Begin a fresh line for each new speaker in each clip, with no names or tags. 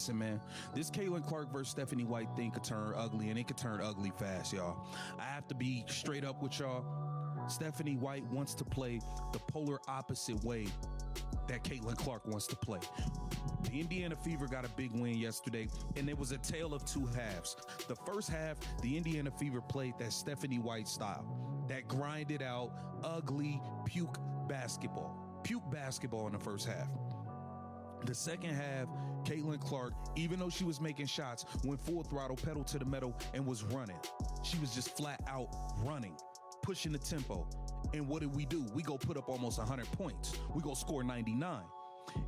listen, man, this Caitlin Clark versus Stephanie White thing could turn ugly, and it could turn ugly fast, y'all. I have to be straight up with y'all. Stephanie White wants to play the polar opposite way that Caitlin Clark wants to play. The Indiana Fever got a big win yesterday, and it was a tale of two halves. The first half, the Indiana Fever played that Stephanie White style, that grinded out, ugly, puke basketball. Puke basketball in the first half. The second half, Caitlin Clark, even though she was making shots, went full throttle, pedal to the metal, and was running. She was just flat out running, pushing the tempo. And what did? We go put up almost 100 points. We go score 99.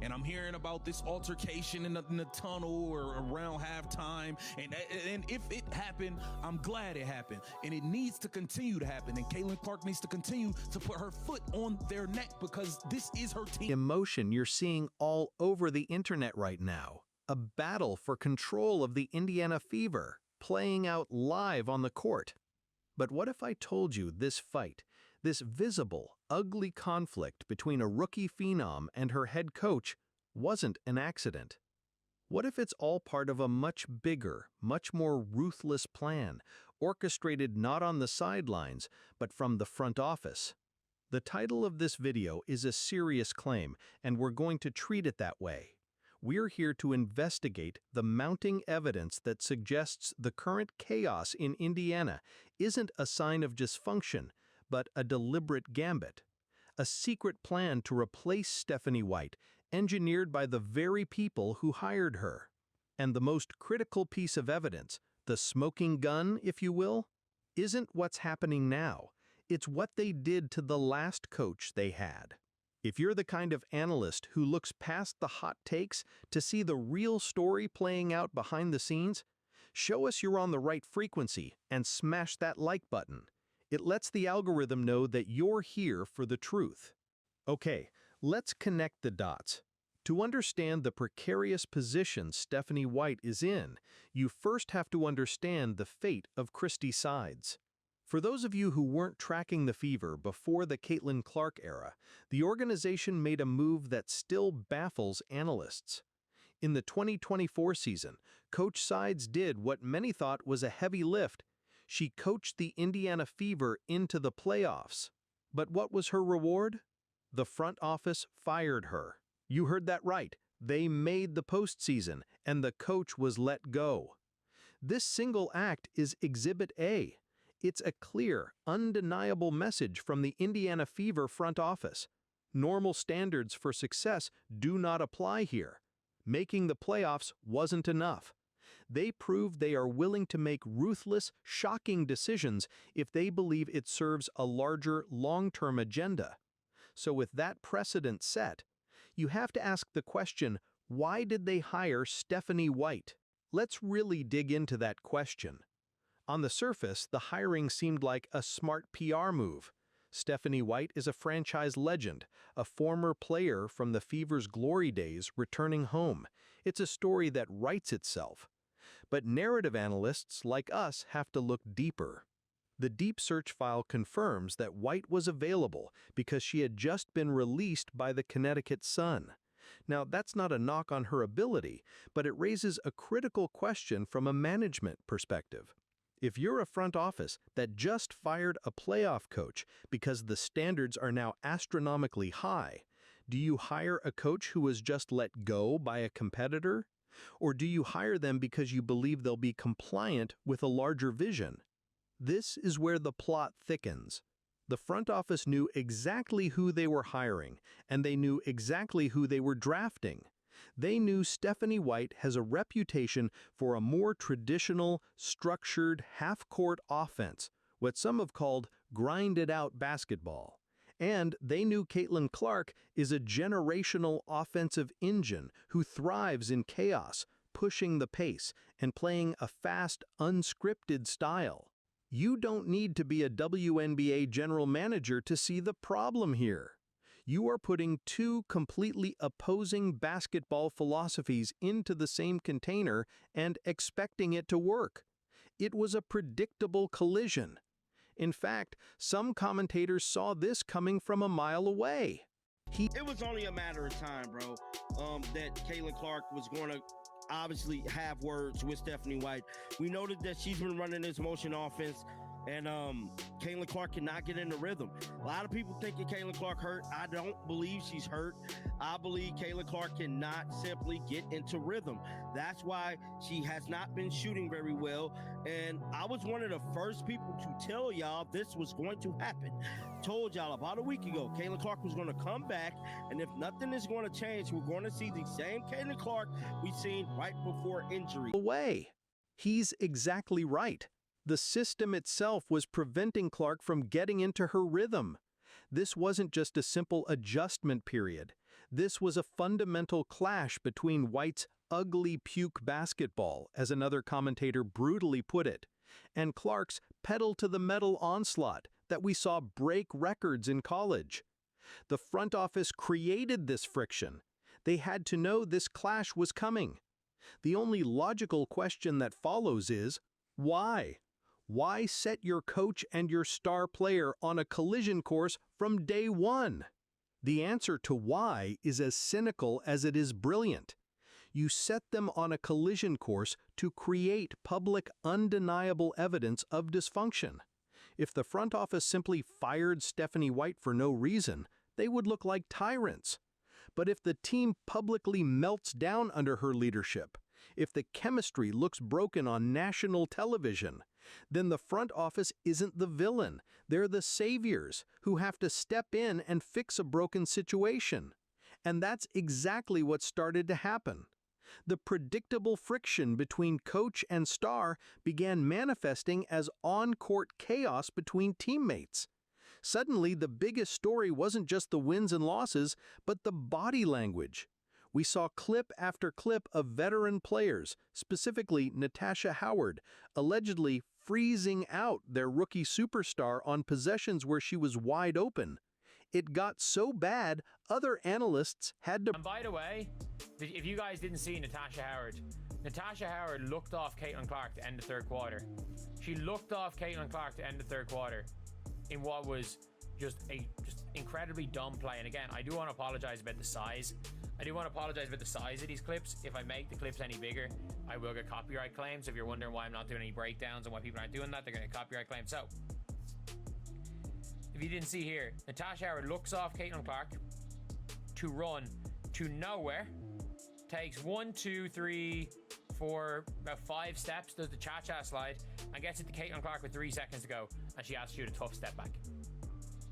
And I'm hearing about this altercation in the tunnel or around halftime. And if it happened, I'm glad it happened. And it needs to continue to happen. And Caitlin Clark needs to continue to put her foot on their neck because this is her team.
Emotion you're seeing all over the internet right now. A battle for control of the Indiana Fever playing out live on the court. But what if I told you this fight, this visible, ugly conflict between a rookie phenom and her head coach wasn't an accident? What if it's all part of a much bigger, much more ruthless plan, orchestrated not on the sidelines, but from the front office? The title of this video is a serious claim, and we're going to treat it that way. We're here to investigate the mounting evidence that suggests the current chaos in Indiana isn't a sign of dysfunction, but a deliberate gambit, a secret plan to replace Stephanie White, engineered by the very people who hired her. And the most critical piece of evidence, the smoking gun, if you will, isn't what's happening now. It's what they did to the last coach they had. If you're the kind of analyst who looks past the hot takes to see the real story playing out behind the scenes, show us you're on the right frequency and smash that like button. It lets the algorithm know that you're here for the truth. Okay, let's connect the dots. To understand the precarious position Stephanie White is in, you first have to understand the fate of Christie Sides. For those of you who weren't tracking the Fever before the Caitlin Clark era, the organization made a move that still baffles analysts. In the 2024 season, Coach Sides did what many thought was a heavy lift. She coached the Indiana Fever into the playoffs. But what was her reward? The front office fired her. You heard that right. They made the postseason, and the coach was let go. This single act is Exhibit A. It's a clear, undeniable message from the Indiana Fever front office. Normal standards for success do not apply here. Making the playoffs wasn't enough. They prove they are willing to make ruthless, shocking decisions if they believe it serves a larger, long-term agenda. So with that precedent set, you have to ask the question, why did they hire Stephanie White? Let's really dig into that question. On the surface, the hiring seemed like a smart PR move. Stephanie White is a franchise legend, a former player from the Fever's glory days returning home. It's a story that writes itself. But narrative analysts like us have to look deeper. The deep search file confirms that White was available because she had just been released by the Connecticut Sun. Now, that's not a knock on her ability, but it raises a critical question from a management perspective. If you're a front office that just fired a playoff coach because the standards are now astronomically high, do you hire a coach who was just let go by a competitor? Or do you hire them because you believe they'll be compliant with a larger vision? This is where the plot thickens. The front office knew exactly who they were hiring, and they knew exactly who they were drafting. They knew Stephanie White has a reputation for a more traditional, structured, half-court offense, what some have called grinded-out basketball. And they knew Caitlin Clark is a generational offensive engine who thrives in chaos, pushing the pace and playing a fast, unscripted style. You don't need to be a WNBA general manager to see the problem here. You are putting two completely opposing basketball philosophies into the same container and expecting it to work. It was a predictable collision. In fact, some commentators saw this coming from a mile away.
It was only a matter of time, bro, that Caitlin Clark was going to obviously have words with Stephanie White. We noted that she's been running this motion offense, and Caitlin Clark cannot get in the rhythm. A lot of people thinking Caitlin Clark hurt. I don't believe she's hurt. I believe Caitlin Clark cannot simply get into rhythm. That's why she has not been shooting very well. And I was one of the first people to tell y'all this was going to happen. Told y'all about a week ago, Caitlin Clark was going to come back, and if nothing is going to change, we're going to see the same Caitlin Clark we've seen right before injury.
Away. He's exactly right. The system itself was preventing Clark from getting into her rhythm. This wasn't just a simple adjustment period. This was a fundamental clash between White's ugly puke basketball, as another commentator brutally put it, and Clark's pedal-to-the-metal onslaught that we saw break records in college. The front office created this friction. They had to know this clash was coming. The only logical question that follows is, why? Why set your coach and your star player on a collision course from day one? The answer to why is as cynical as it is brilliant. You set them on a collision course to create public, undeniable evidence of dysfunction. If the front office simply fired Stephanie White for no reason, they would look like tyrants. But if the team publicly melts down under her leadership, if the chemistry looks broken on national television, then the front office isn't the villain. They're the saviors who have to step in and fix a broken situation. And that's exactly what started to happen. The predictable friction between coach and star began manifesting as on-court chaos between teammates. Suddenly, the biggest story wasn't just the wins and losses, but the body language. We saw clip after clip of veteran players, specifically Natasha Howard, allegedly freezing out their rookie superstar on possessions where she was wide open. It got so bad, other analysts had to...
And by the way, if you guys didn't see Natasha Howard looked off Caitlin Clark to end the third quarter. She looked off Caitlin Clark to end the third quarter in what was just incredibly dumb play. And again, I do want to apologize about the size. I do want to apologize about the size of these clips. If I make the clips any bigger, I will get copyright claims. If you're wondering why I'm not doing any breakdowns and why people aren't doing that, they're going to get copyright claims. So, if you didn't see here, Natasha Howard looks off Caitlin Clark to run to nowhere, takes 1, 2, 3, 4, about 5 steps, does the cha-cha slide, and gets it to Caitlin Clark with 3 seconds to go, and she has to shoot a tough step back.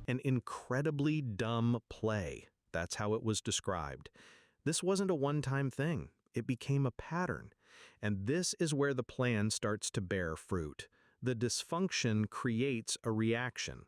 An incredibly dumb play. That's how it was described. This wasn't a one-time thing. It became a pattern. And this is where the plan starts to bear fruit. The dysfunction creates a reaction.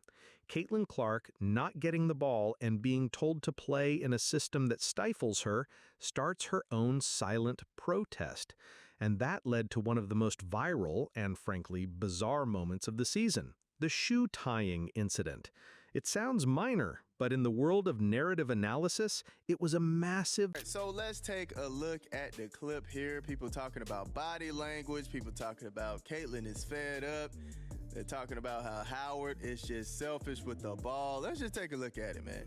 Caitlin Clark, not getting the ball and being told to play in a system that stifles her, starts her own silent protest. And that led to one of the most viral and, frankly, bizarre moments of the season, the shoe tying incident. It sounds minor, but in the world of narrative analysis, it was a massive...
So let's take a look at the clip here. People talking about body language. People talking about Caitlin is fed up. They're talking about how Howard is just selfish with the ball. Let's just take a look at it, man.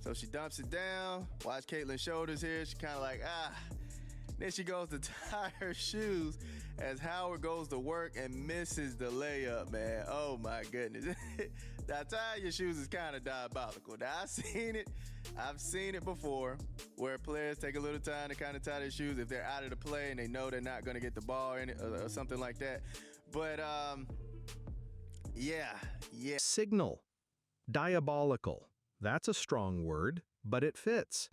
So she dumps it down. Watch Caitlin's shoulders here. She kind of like, Then she goes to tie her shoes as Howard goes to work and misses the layup, man. Oh, my goodness. Now, tying your shoes is kind of diabolical. Now, I've seen it before where players take a little time to kind of tie their shoes if they're out of the play and they know they're not going to get the ball in it or something like that. But, yeah.
Signal. Diabolical. That's a strong word, but it fits.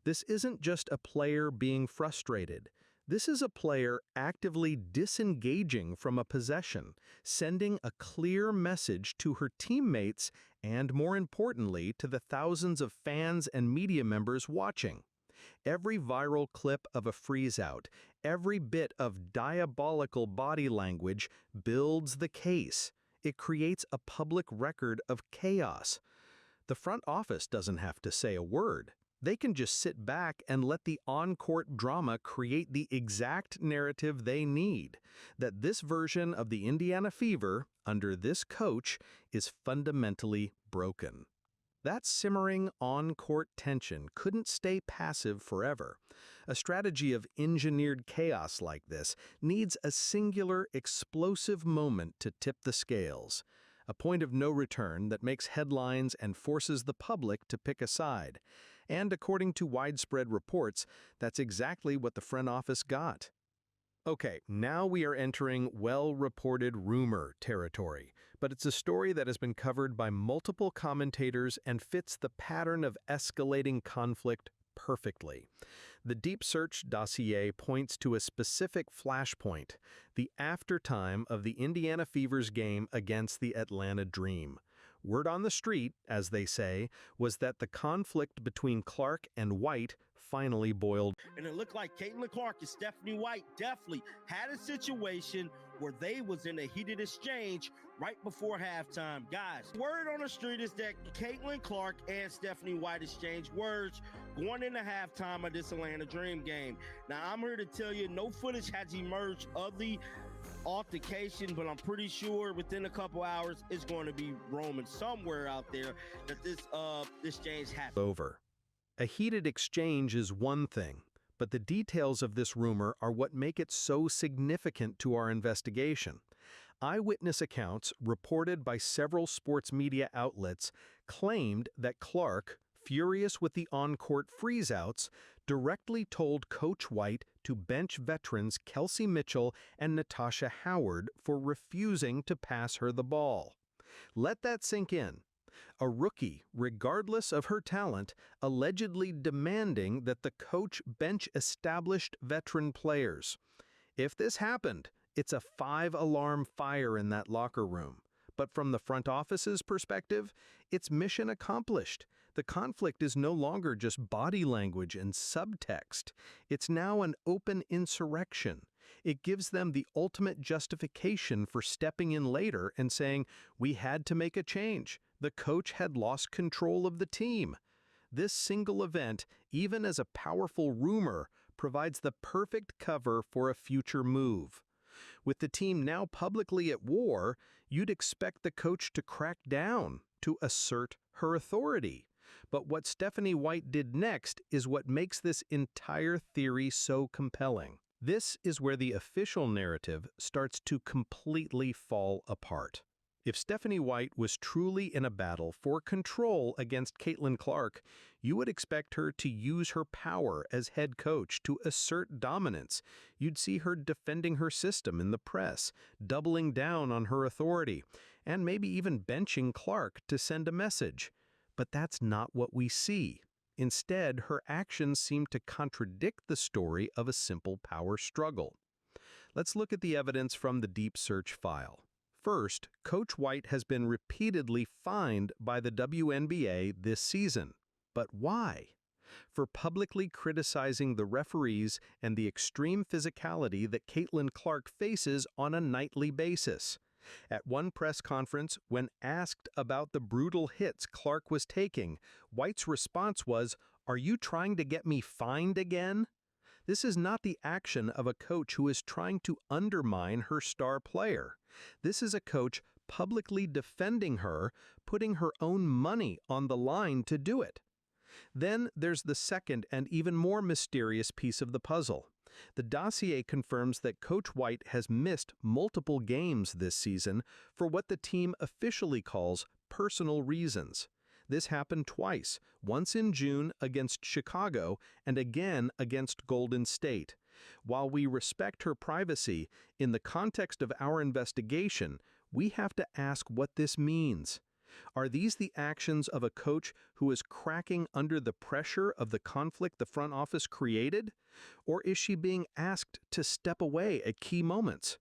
This isn't just a player being frustrated. This is a player actively disengaging from a possession, sending a clear message to her teammates and, more importantly, to the thousands of fans and media members watching. Every viral clip of a freeze-out, every bit of diabolical body language builds the case. It creates a public record of chaos. The front office doesn't have to say a word. They can just sit back and let the on-court drama create the exact narrative they need, that this version of the Indiana Fever, under this coach, is fundamentally broken. That simmering on-court tension couldn't stay passive forever. A strategy of engineered chaos like this needs a singular, explosive moment to tip the scales. A point of no return that makes headlines and forces the public to pick a side. And according to widespread reports, that's exactly what the front office got. Okay, now we are entering well-reported rumor territory, but it's a story that has been covered by multiple commentators and fits the pattern of escalating conflict perfectly. The Deep Search dossier points to a specific flashpoint, the aftertime of the Indiana Fever's game against the Atlanta Dream. Word on the street, as they say, was that the conflict between Clark and White finally boiled.
And it looked like Caitlin Clark and Stephanie White definitely had a situation where they was in a heated exchange right before halftime. Guys, word on the street is that Caitlin Clark and Stephanie White exchanged words going into halftime of this Atlanta Dream game. Now, I'm here to tell you, no footage has emerged of the altercation, but I'm pretty sure within a couple hours it's going to be roaming somewhere out there that this exchange happened.
Over. A heated exchange is one thing, but the details of this rumor are what make it so significant to our investigation. Eyewitness accounts reported by several sports media outlets claimed that Clark, furious with the on-court freeze-outs, directly told Coach White to bench veterans Kelsey Mitchell and Natasha Howard for refusing to pass her the ball. Let that sink in. A rookie, regardless of her talent, allegedly demanding that the coach bench established veteran players. If this happened, it's a 5-alarm fire in that locker room. But from the front office's perspective, it's mission accomplished. The conflict is no longer just body language and subtext. It's now an open insurrection. It gives them the ultimate justification for stepping in later and saying, "We had to make a change. The coach had lost control of the team." This single event, even as a powerful rumor, provides the perfect cover for a future move. With the team now publicly at war, you'd expect the coach to crack down, to assert her authority. But what Stephanie White did next is what makes this entire theory so compelling. This is where the official narrative starts to completely fall apart. If Stephanie White was truly in a battle for control against Caitlin Clark, you would expect her to use her power as head coach to assert dominance. You'd see her defending her system in the press, doubling down on her authority, and maybe even benching Clark to send a message. But that's not what we see. Instead, her actions seem to contradict the story of a simple power struggle. Let's look at the evidence from the Deep Search file. First, Coach White has been repeatedly fined by the WNBA this season. But why? For publicly criticizing the referees and the extreme physicality that Caitlin Clark faces on a nightly basis. At one press conference, when asked about the brutal hits Clark was taking, White's response was, "Are you trying to get me fined again?" This is not the action of a coach who is trying to undermine her star player. This is a coach publicly defending her, putting her own money on the line to do it. Then there's the second and even more mysterious piece of the puzzle. The dossier confirms that Coach White has missed multiple games this season for what the team officially calls personal reasons. This happened twice, once in June against Chicago and again against Golden State. While we respect her privacy, in the context of our investigation, we have to ask what this means. Are these the actions of a coach who is cracking under the pressure of the conflict the front office created? Or is she being asked to step away at key moments?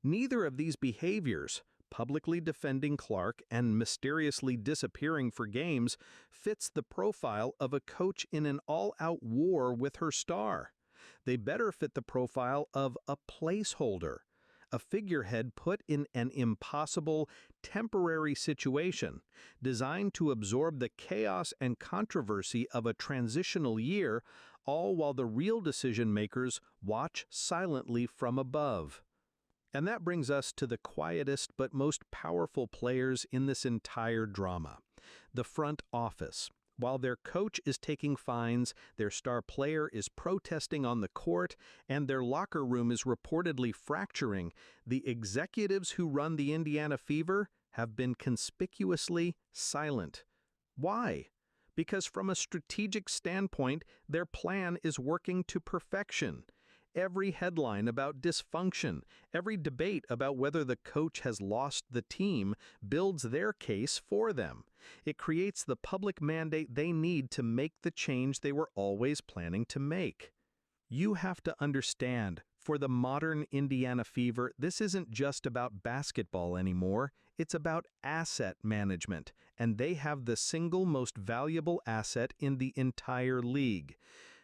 Neither of these behaviors, publicly defending Clark and mysteriously disappearing for games, fits the profile of a coach in an all-out war with her star. They better fit the profile of a placeholder, a figurehead put in an impossible, temporary situation, designed to absorb the chaos and controversy of a transitional year, all while the real decision-makers watch silently from above. And that brings us to the quietest but most powerful players in this entire drama. the front office. While their coach is taking fines, their star player is protesting on the court, and their locker room is reportedly fracturing, the executives who run the Indiana Fever have been conspicuously silent. Why? Because from a strategic standpoint, their plan is working to perfection. Every headline about dysfunction, every debate about whether the coach has lost the team builds their case for them. It creates the public mandate they need to make the change they were always planning to make. You have to understand, for the modern Indiana Fever, this isn't just about basketball anymore. It's about asset management, and they have the single most valuable asset in the entire league.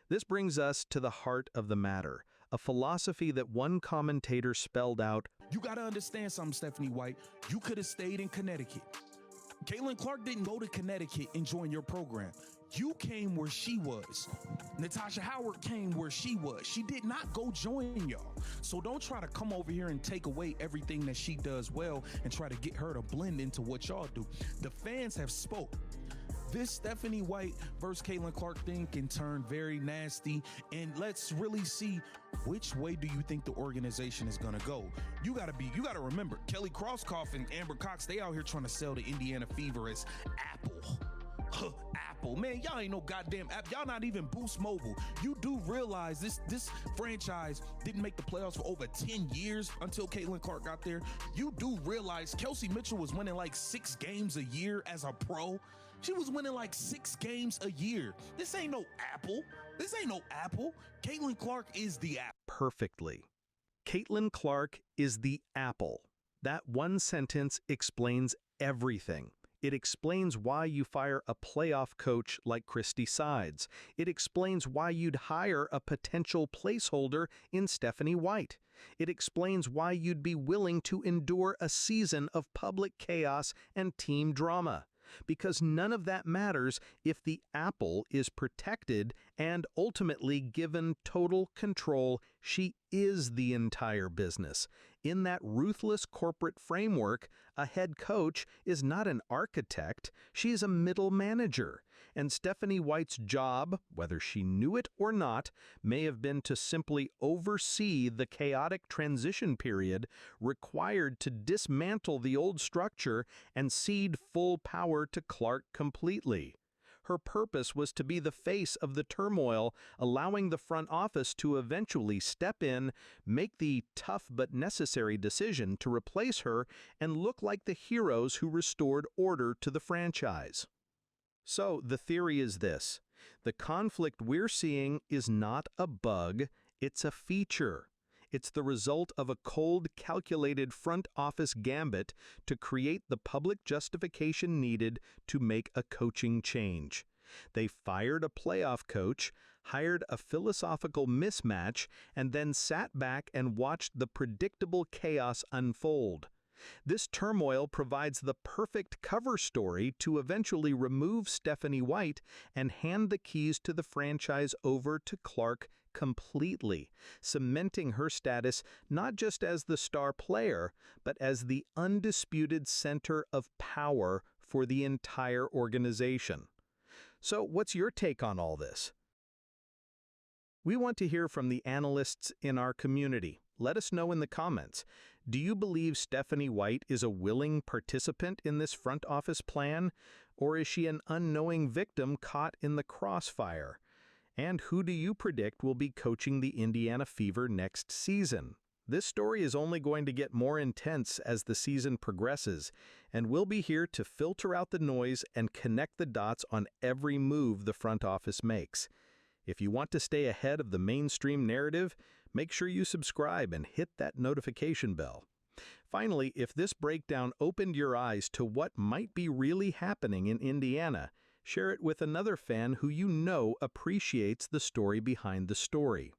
This brings us to the heart of the matter, a philosophy that one commentator spelled out.
You got to understand something, Stephanie White. You could have stayed in Connecticut. Caitlin Clark didn't go to Connecticut and join your program. You came where she was. Natasha Howard came where she was. She did not go join y'all. So don't try to come over here and take away everything that she does well and try to get her to blend into what y'all do. The fans have spoke. This Stephanie White versus Caitlin Clark thing can turn very nasty, and let's really see which way do you think the organization is gonna go. You gotta remember, Kelly Crosskoff and Amber Cox, they out here trying to sell the Indiana Fever as Apple. Apple, man, y'all ain't no goddamn app. Y'all not even Boost Mobile. You do realize this franchise didn't make the playoffs for over 10 years until Caitlin Clark got there. You do realize Kelsey Mitchell was winning like 6 games a year as a pro. She was winning like 6 games a year. This ain't no Apple. This ain't no Apple. Caitlin Clark is the Apple.
Perfectly. Caitlin Clark is the Apple. That one sentence explains everything. It explains why you fire a playoff coach like Christie Sides. It explains why you'd hire a potential placeholder in Stephanie White. It explains why you'd be willing to endure a season of public chaos and team drama. Because none of that matters if the Apple is protected and ultimately given total control. She is the entire business. In that ruthless corporate framework, a head coach is not an architect, she is a middle manager. And Stephanie White's job, whether she knew it or not, may have been to simply oversee the chaotic transition period required to dismantle the old structure and cede full power to Clark completely. Her purpose was to be the face of the turmoil, allowing the front office to eventually step in, make the tough but necessary decision to replace her, and look like the heroes who restored order to the franchise. So, the theory is this. The conflict we're seeing is not a bug, it's a feature. It's the result of a cold, calculated front office gambit to create the public justification needed to make a coaching change. They fired a playoff coach, hired a philosophical mismatch, and then sat back and watched the predictable chaos unfold. This turmoil provides the perfect cover story to eventually remove Stephanie White and hand the keys to the franchise over to Clark completely, cementing her status not just as the star player, but as the undisputed center of power for the entire organization. So, what's your take on all this? We want to hear from the analysts in our community. Let us know in the comments. Do you believe Stephanie White is a willing participant in this front office plan, or is she an unknowing victim caught in the crossfire? And who do you predict will be coaching the Indiana Fever next season? This story is only going to get more intense as the season progresses, and we'll be here to filter out the noise and connect the dots on every move the front office makes. If you want to stay ahead of the mainstream narrative, make sure you subscribe and hit that notification bell. Finally, if this breakdown opened your eyes to what might be really happening in Indiana, share it with another fan who you know appreciates the story behind the story.